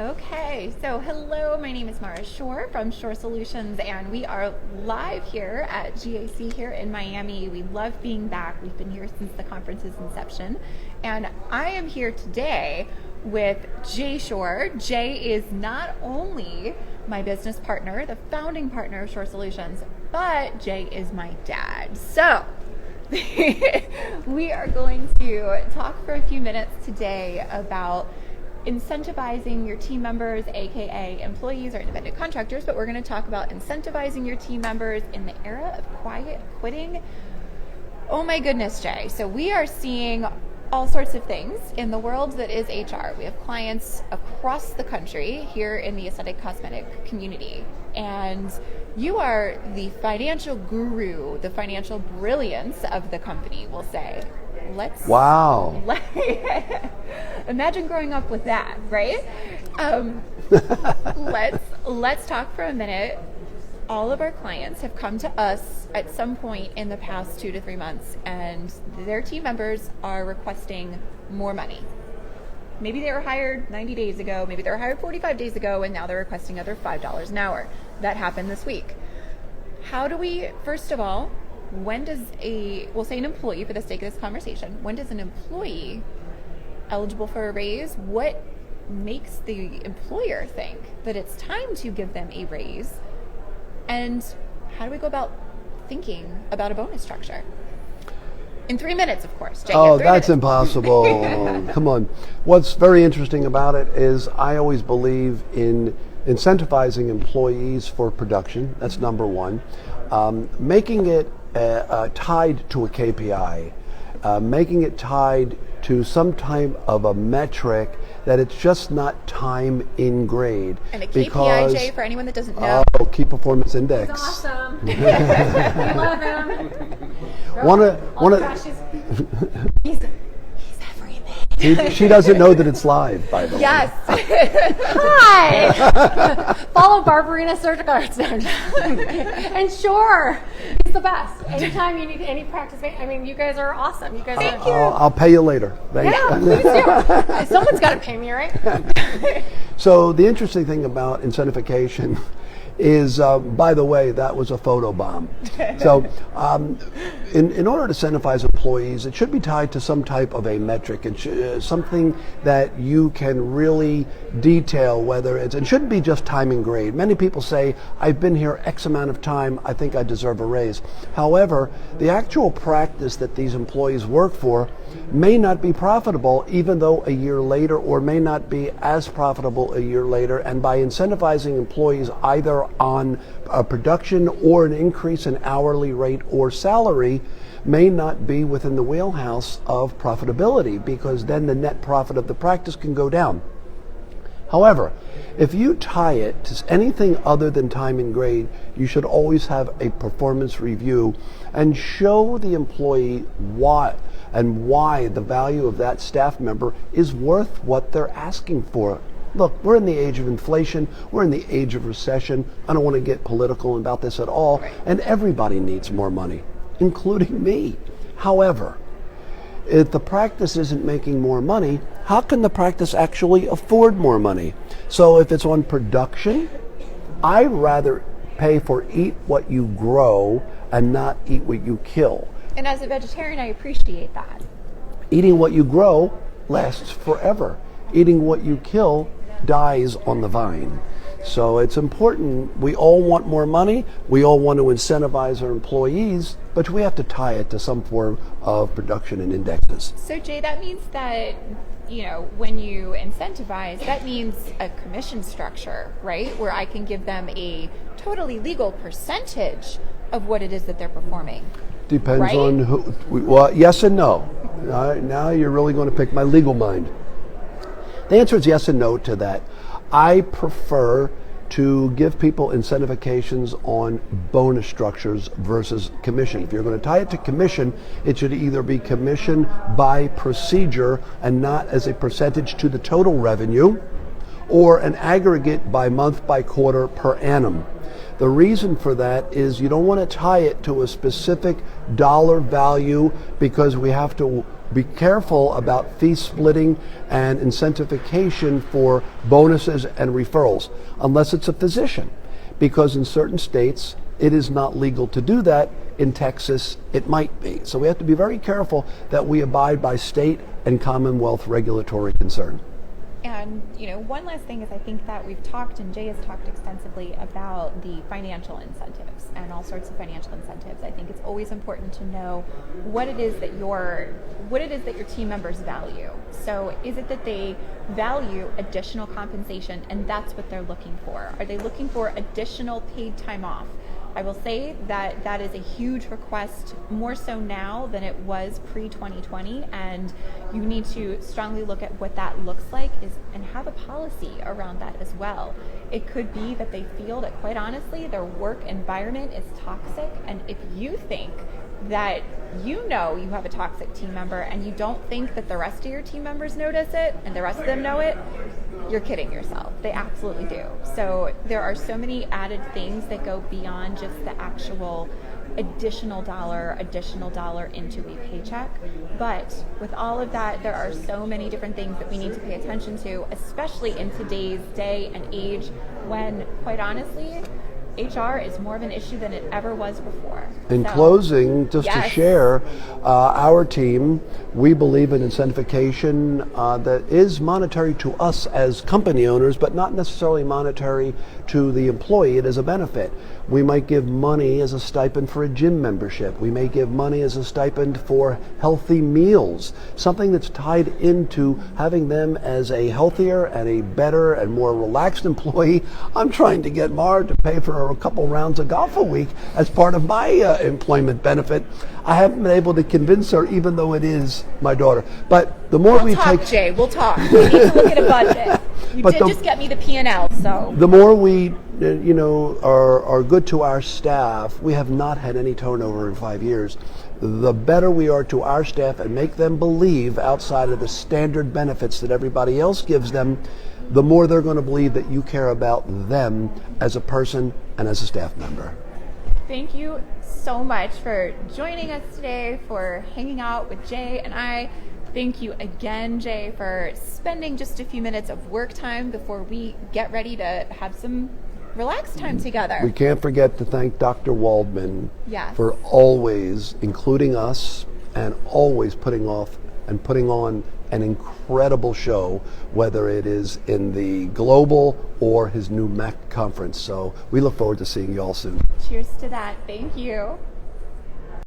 Okay, so hello, my name is Mara Shore from Shore Solutions, and we are live here at GAC here in Miami. We love being back. We've been here since the conference's inception, and I am here today with Jay Shore. Jay is not only my business partner, the founding partner of Shore Solutions, but Jay is my dad. So we are going to talk for a few minutes today about incentivizing your team members, aka employees or independent contractors, but we're going to talk about incentivizing your team members in the era of quiet quitting. Oh my goodness, Jay. So we are seeing all sorts of things in the world that is HR. We have clients across the country here in the aesthetic cosmetic community, and you are the financial guru, the financial brilliance of the company, we'll say. Wow. Imagine growing up with that, right? Let's talk for a minute. All of our clients have come to us at some point in the past 2 to 3 months, and their team members are requesting more money. Maybe they were hired 90 days ago, maybe they were hired 45 days ago, and now they're requesting another $5 an hour. That happened this week. How do we, first of all, when does we'll say an employee for the sake of this conversation, when does an employee eligible for a raise? What makes the employer think that it's time to give them a raise? And how do we go about thinking about a bonus structure? In 3 minutes, of course. Jay, oh, that's impossible. Come on. What's very interesting about it is I always believe in incentivizing employees for production. That's number one. Making it tied to a KPI, making it tied to some type of a metric that it's just not time in grade. And a KPI, Jay, for anyone that doesn't know. Oh, Key Performance Index. He's awesome. We love him. He's everything. She doesn't know that it's live, by the way. Yes. Hi. Follow Barbarina Surgical Arts. And sure, he's the best. Anytime you need any practice, I mean, you guys are awesome. You guys Thank are. you. I'll pay you later. Thanks. Yeah, please do. Someone's got to pay me, right? So the interesting thing about incentivification is, by the way, that was a photo bomb. So in order to incentivize employees, it should be tied to some type of a metric. It's something that you can really detail, whether it's, it shouldn't be just time and grade. Many people say, I've been here X amount of time, I think I deserve a raise. However, the actual practice that these employees work for may not be profitable even though a year later, or may not be as profitable a year later. And by incentivizing employees either on a production or an increase in hourly rate or salary may not be within the wheelhouse of profitability, because then the net profit of the practice can go down. However, if you tie it to anything other than time and grade, you should always have a performance review and show the employee what and why the value of that staff member is worth what they're asking for. Look, we're in the age of inflation, we're in the age of recession. I don't want to get political about this at all, and everybody needs more money, including me. However, if the practice isn't making more money, how can the practice actually afford more money? So if it's on production, I'd rather pay for eat what you grow and not eat what you kill. And as a vegetarian, I appreciate that. Eating what you grow lasts forever. Eating what you kill dies on the vine. So it's important. We all want more money. We all want to incentivize our employees, but we have to tie it to some form of production and indexes. So Jay, that means that, when you incentivize, that means a commission structure, right? Where I can give them a totally legal percentage of what it is that they're performing. Depends right? on who. Well, yes and no. Now you're really going to pick my legal mind. The answer is yes and no to that. I prefer to give people incentivizations on bonus structures versus commission. If you're going to tie it to commission, it should either be commission by procedure and not as a percentage to the total revenue, or an aggregate by month, by quarter, per annum. The reason for that is you don't want to tie it to a specific dollar value, because we have to Be careful about fee splitting and incentivification for bonuses and referrals, unless it's a physician, because in certain states it is not legal to do that. In Texas, it might be. So we have to be very careful that we abide by state and Commonwealth regulatory concern. And, one last thing is I think that we've talked, and Jay has talked extensively about the financial incentives and all sorts of financial incentives. I think it's always important to know what it is that your team members value. So is it that they value additional compensation and that's what they're looking for? Are they looking for additional paid time off? I will say that that is a huge request, more so now than it was pre-2020, and you need to strongly look at what that looks like and have a policy around that as well. It could be that they feel that, quite honestly, their work environment is toxic, and if you think that you have a toxic team member and you don't think that the rest of your team members notice it and the rest of them know it, you're kidding yourself. They absolutely do. So there are so many added things that go beyond just the actual additional dollar into a paycheck. But with all of that, there are so many different things that we need to pay attention to, especially in today's day and age when, quite honestly, HR is more of an issue than it ever was before. In closing, just to share, our team, we believe in incentivification that is monetary to us as company owners, but not necessarily monetary to the employee. It is a benefit. We might give money as a stipend for a gym membership. We may give money as a stipend for healthy meals, something that's tied into having them as a healthier and a better and more relaxed employee. I'm trying to get Mar to pay for a couple rounds of golf a week as part of my employment benefit. I haven't been able to convince her, even though it is my daughter. But the more we'll talk, Jay, we'll talk. We need to look at a budget. You did just get me the P&L, so. The more we, are good to our staff, we have not had any turnover in 5 years. The better we are to our staff and make them believe outside of the standard benefits that everybody else gives them, the more they're going to believe that you care about them as a person and as a staff member. Thank you so much for joining us today, for hanging out with Jay and I. Thank you again, Jay, for spending just a few minutes of work time before we get ready to have some relaxed time together. We can't forget to thank Dr. Waldman for always including us and always putting on an incredible show, whether it is in the global or his new MEC conference. So we look forward to seeing you all soon. Cheers to that. Thank you.